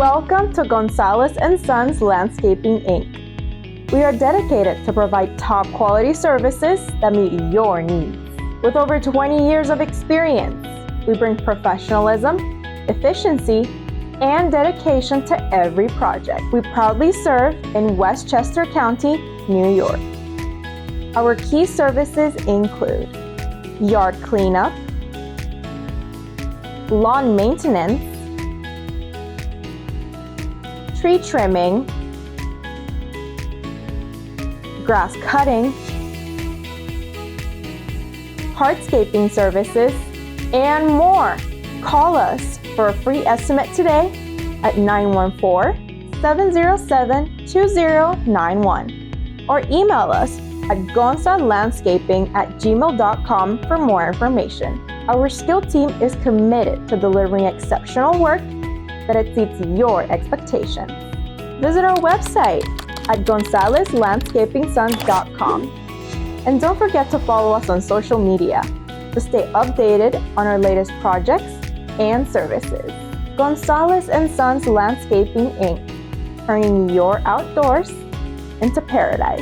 Welcome to Gonzalez Sons Landscaping INC. We are dedicated to provide top quality services that meet your needs. With over 20 years of experience, we bring professionalism, efficiency, and dedication to every project. We proudly serve in Westchester County, New York. Our key services include yard cleanup, lawn maintenance, tree trimming, grass cutting, hardscaping services, and more. Call us for a free estimate today at 914-707-2091 or email us at gonzalandscaping@gmail.com for more information. Our skilled team is committed to delivering exceptional work that exceeds your expectations. Visit our website at gonzalandscapingsons.com. And don't forget to follow us on social media to stay updated on our latest projects and services. Gonzalez Sons Landscaping INC, turning your outdoors into paradise.